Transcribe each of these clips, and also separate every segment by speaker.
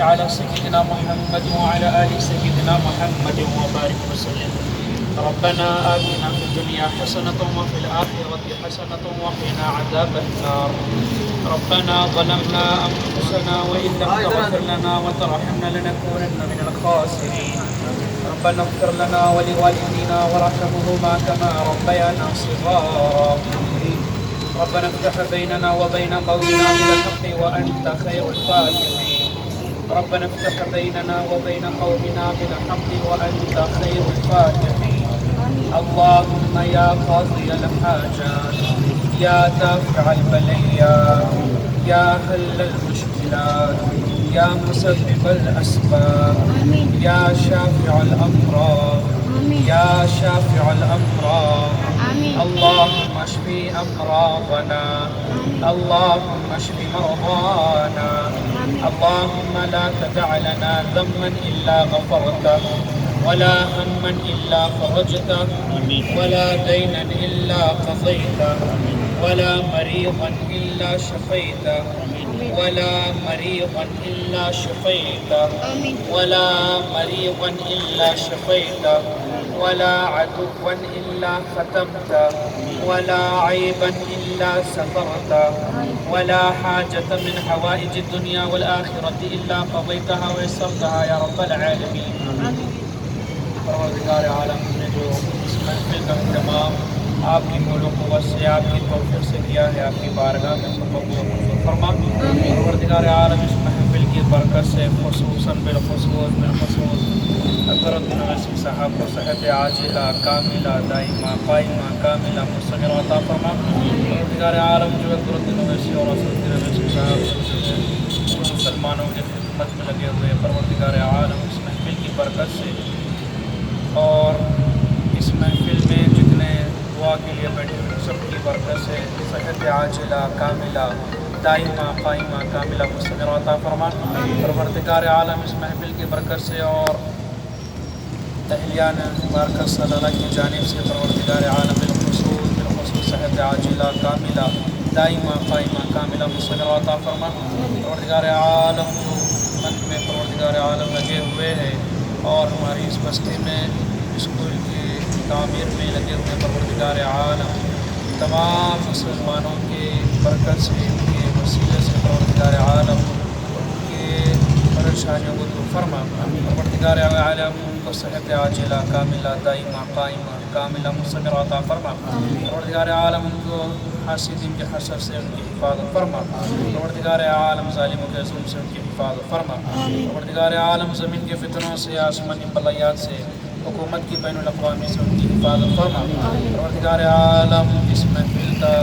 Speaker 1: على سيدنا محمد وعلى آل سيدنا محمد وبارك وسلم. ربنا آتنا في الدنيا حسنة وفي الآخرة حسنة وقنا عذاب النار. ربنا ظلمنا أنفسنا وإن لم تغفر لنا وترحمنا لنكونن من الخاسرين. ربنا اغفر لنا ولوالدينا وارحمهما كما ربيانا صغارا. ربنا افتح بيننا وبين قومنا بالحق وأنت خير الفاتحين. ربنا افتح بيننا وبين قومنا بالحق وأنت خير الفاتحين. اللهم يا قاضي الحاجات، يا دافع البليات، يا حل المشكلات، يا مسبب الأسباب، يا شافع الأمراض، يا شافع الأمراض. اللهم اشف أمراضنا، اللهم اشف مرضانا. اللهم لا تدع لنا ذنبا إلا غفرته، ولا هما إلا فرجته، ولا دينا إلا قضيته، ولا مريضا إلا شفيته، ولا مريضا إلا شفيته، ولا مريضا إلا شفيته، ولا عدوا إلا ختمته، ولا عيبا إلا سترته، ولا حاجة من حوائج الدنيا والآخرة إلا قضيتها ويسرتها يا رب العالمين. پروردگار عالم نے جو اس محفل کا اہتمام آپ کی قول و قوت سے، آپ کی توفیق سے کیا ہے، آپ کی بارگاہ میں قبول و منظور فرما. پروردگار عالم اس محفل کی برکت سے خصوصاً بالخصوص حضرت یونیورسٹی صاحب کو صحت عاجلہ کاملہ دائمہ قائمہ کاملہ مستمرہ عطا فرما. پروردگار عالم جو حضرت یونیورسٹی اور حضرت یونیورسٹی صاحب مسلمانوں کی خدمت میں لگے ہوئے، پروردگار عالم اس محفل کی برکت سے اور اس محفل میں جتنے دعا کے لیے بیٹھے ہوئے سب کی برکت سے صحت عاجلہ کاملہ دائمہ قائمہ کاملہ مستمرہ عطا فرما. پروردگار عالم اس محفل کی برکت سے اور اہلیان مبارکہ صلی اللہ کی جانب سے پروردگار عالم بالخصوص صحت عاجلہ کاملہ دائمہ قائمہ کاملہ مستمرہ عطا فرما. پروردگار عالم جو من میں پروردگار عالم لگے ہوئے ہیں اور ہماری اس بستی میں اسکول کی تعمیر میں لگے ہوئے، پروردگار عالم تمام مسلمانوں کے برکت سے، ان کے وسیلے سے پروردگار عالم ان کے پریشانیوں کو دور فرما. پروردگار عالم ان کو صحت عاجلہ کاملہ دائمہ قائمہ کاملہ مستمرہ عطا فرما. پروردگار عالم ان کو حاسدین کے حسد سے ان کی حفاظت فرما. پروردگار عالم ظالموں کے ظلم سے ان کی حفاظت فرما. پروردگار عالم زمین کے فتنوں سے، آسمانی بلایات سے، حکومت کی بین الاقوامی سے ان کی حفاظت فرما. پروردگار عالم اس محفل کا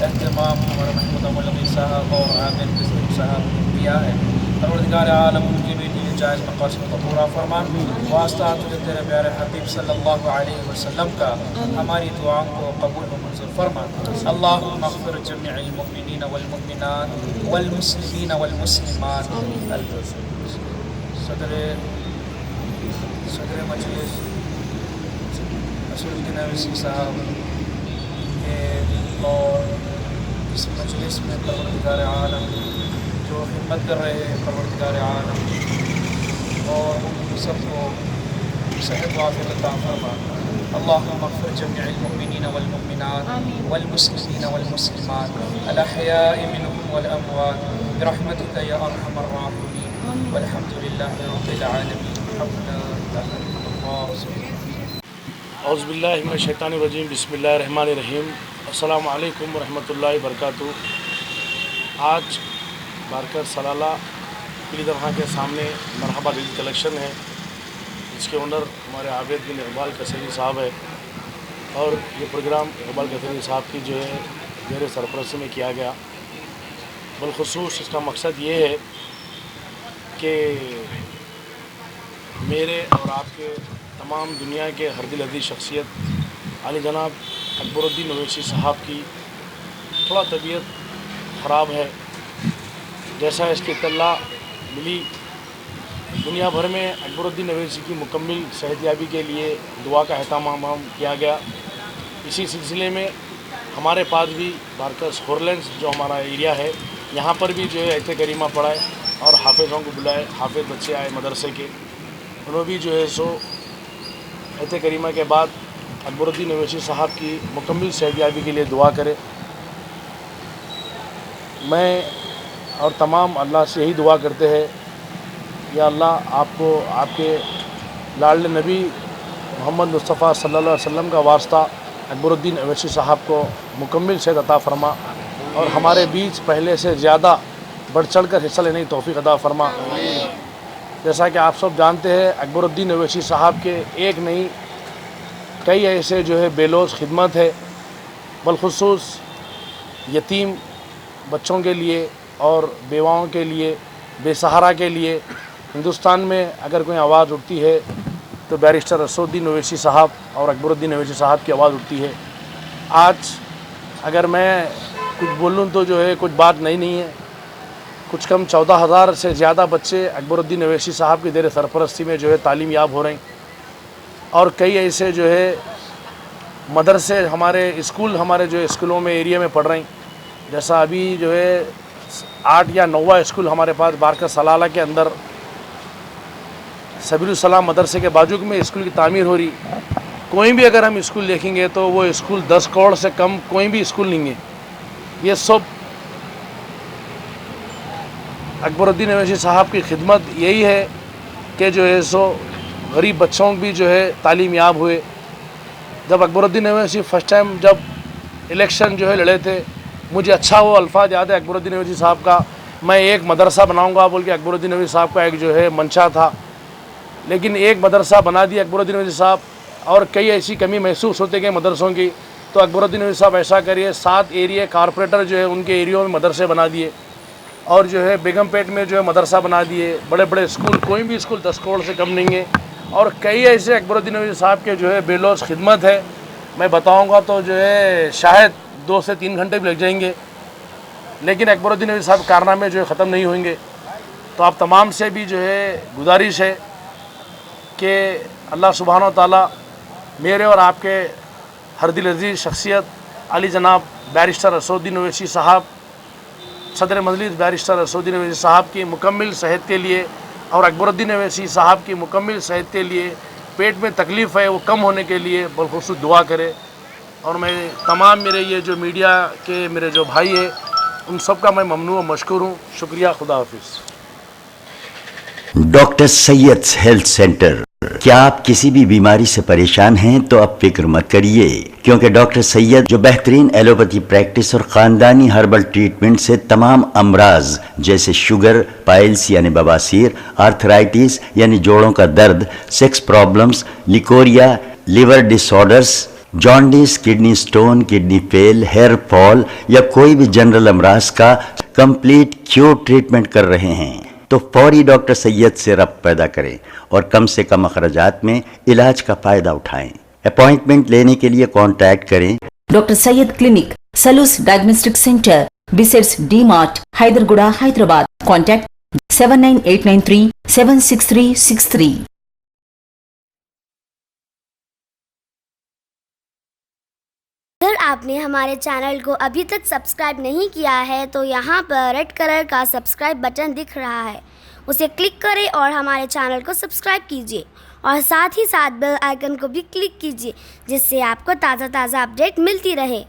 Speaker 1: اہتمام ہمارے محمود مولوی صاحب اور عامر قسم صاحب نے کیا ہے. پروردگار عالم ان کے بیٹی جائز مقاصد کو پورا فرما. واسطہ تجھے تیرے پیارے حبیب صلی اللہ علیہ وسلم کا ہماری دعاؤں کو قبول و منظور فرما. اللہم اغفر جمیع المؤمنین والمؤمنات والمسلمین والمسلمات. صدر مجلس رسول الدین اویسی صاحب کے اور اس مجلس میں پروردگار عالم جو خدمت کر رہے ہیں، پروردگار عالم اور سب کو صحت و عافیت عطا فرما. اللہم اغفر جمیع المؤمنین والمؤمنات والمسلمین والمسلمات الاحیاء منهم والاموات برحمتک یا ارحم الراحمین والحمد للہ رب العالمین.
Speaker 2: اعوذ باللہ من الشیطان الرجیم. بسم اللہ الرحمن الرحیم. السلام علیکم ورحمۃ اللہ وبرکاتہ. آج بارکر سلالہ پلی درگاہ کے سامنے مرحبا دل کلیکشن ہے، جس کے اونر ہمارے عابد بن اقبال کثیری صاحب ہے، اور یہ پروگرام اقبال کثیری صاحب کی جو ہے میرے سرپرستی میں کیا گیا. بالخصوص اس کا مقصد یہ ہے کہ میرے اور آپ کے تمام دنیا کے ہر دل عزیز شخصیت علی جناب اکبر الدین اویسی صاحب کی تھوڑا طبیعت خراب ہے. جیسا اس کی اطلاع ملی، دنیا بھر میں اکبر الدین اویسی کی مکمل صحتیابی کے لیے دعا کا اہتمام کیا گیا. اسی سلسلے میں ہمارے پاس بھی بارکس ہورلینس جو ہمارا ایریا ہے، یہاں پر بھی جو ہے ایسے کریمہ پڑا ہے، اور حافظوں کو بلائے. حافظ بچے آئے مدرسے کے, انہوں بھی جو ہے سو ایت کریمہ کے بعد اکبر الدین اویسی صاحب کی مکمل صحتیابی کے لیے دعا کرے. میں اور تمام اللہ سے یہی دعا کرتے ہیں, یا اللہ آپ کو آپ کے لاڈلے نبی محمد مصطفیٰ صلی اللہ علیہ وسلم کا واسطہ اکبر الدین اویسی صاحب کو مکمل صحت عطا فرما, اور ہمارے بیچ پہلے سے زیادہ بڑھ چڑھ کر حصہ لینے کی توفیق عطا فرما. جیسا کہ آپ سب جانتے ہیں, اکبر الدین اویسی صاحب کے ایک نہیں کئی ایسے جو ہے بے لوث خدمت ہے, بالخصوص یتیم بچوں کے لیے اور بیواؤں کے لیے, بے سہارا کے لیے. ہندوستان میں اگر کوئی آواز اٹھتی ہے تو بیرسٹر اسد الدین اویسی صاحب اور اکبر الدین اویسی صاحب کی آواز اٹھتی ہے. آج اگر میں کچھ بولوں تو جو ہے کچھ بات نہیں ہے. کچھ کم 14,000 سے زیادہ بچے اکبر الدین اویسی صاحب کی زیر سرپرستی میں جو ہے تعلیم یاب ہو رہے ہیں, اور کئی ایسے جو ہے مدرسے ہمارے اسکول ہمارے جو اسکولوں میں ایریا میں پڑھ رہے ہیں. جیسا ابھی جو ہے 8 یا 9واں اسکول ہمارے پاس بارکر سلالہ کے اندر سبیل السلام مدرسے کے بازو میں اسکول کی تعمیر ہو رہی. کوئی بھی اگر ہم اسکول دیکھیں گے تو وہ اسکول 10 کروڑ سے کم کوئی بھی اسکول نہیں ہے. یہ سب اکبر الدین اویسی صاحب کی خدمت یہی ہے کہ جو ہے سو غریب بچوں بھی جو ہے تعلیم یاب ہوئے. جب اکبر الدین اویسی فرسٹ ٹائم جب الیکشن جو ہے لڑے تھے, مجھے اچھا وہ الفاظ یاد ہے اکبر الدین اویسی صاحب کا, میں ایک مدرسہ بناؤں گا بول کے اکبر الدین اویسی صاحب کا ایک جو ہے منشا تھا, لیکن ایک مدرسہ بنا دیا اکبر الدین اویسی صاحب. اور کئی ایسی کمی محسوس ہوتے گئے مدرسوں کی, تو اکبر الدین اویسی صاحب ایسا کریے 7 ایریے کارپوریٹر جو ہے ان کے ایریوں میں مدرسے بنا دیے, اور جو ہے بیگم پیٹ میں جو ہے مدرسہ بنا دیے. بڑے بڑے اسکول, کوئی بھی اسکول 10 کروڑ سے کم نہیں ہے. اور کئی ایسے اکبر الدین اویسی صاحب کے جو ہے بے لوث خدمت ہے, میں بتاؤں گا تو جو ہے شاید 2 سے 3 گھنٹے بھی لگ جائیں گے, لیکن اکبر الدین اویسی صاحب کارنامے جو ہے ختم نہیں ہوئیں گے. تو آپ تمام سے بھی جو ہے گزارش ہے کہ اللہ سبحانہ و تعالیٰ میرے اور آپ کے ہر دل عزیز شخصیت علی جناب بیرسٹر اسد الدین اویسی صاحب, صدر مجلس بیرسٹر اسد الدین اویسی صاحب کی مکمل صحت کے لیے, اور اکبر الدین اویسی صاحب کی مکمل صحت کے لیے, پیٹ میں تکلیف ہے وہ کم ہونے کے لیے بالخصوص دعا کرے. اور میں تمام میرے یہ جو میڈیا کے میرے جو بھائی ہیں ان سب کا میں ممنون و مشکور ہوں. شکریہ. خدا حافظ.
Speaker 3: ڈاکٹر سید ہیلتھ سینٹر. کیا آپ کسی بھی بیماری سے پریشان ہیں تو اب فکر مت کریے, کیونکہ ڈاکٹر سید جو بہترین ایلوپیتھی پریکٹس اور خاندانی ہربل ٹریٹمنٹ سے تمام امراض جیسے شوگر, پائلس یعنی بواسیر, آرتھرائٹس یعنی جوڑوں کا درد, sex problems, leucorrhoea, liver disorders, jaundice, kidney stone, kidney fail, hair fall یا کوئی بھی جنرل امراض کا کمپلیٹ کیور ٹریٹمنٹ کر رہے ہیں, تو فوری ڈاکٹر سید سے ربط پیدا کریں اور کم سے کم اخراجات میں علاج کا فائدہ اٹھائیں. اپوائنٹمنٹ لینے کے لیے کانٹیکٹ کریں
Speaker 4: ڈاکٹر سید کلینک, سلوس ڈائگنوسٹک سینٹر, بسیٹس ڈی مارٹ, حیدرگوڑا, حیدرآباد. کانٹیکٹ 79893 76363.
Speaker 5: اگر آپ نے ہمارے چینل کو ابھی تک سبسکرائب نہیں کیا ہے تو یہاں پر ریڈ کلر کا سبسکرائب بٹن دکھ رہا ہے, اسے کلک کریں اور ہمارے چینل کو سبسکرائب کیجیے, اور ساتھ ہی ساتھ بیل آئیکن کو بھی کلک کیجیے, جس سے آپ کو تازہ اپڈیٹ ملتی رہے.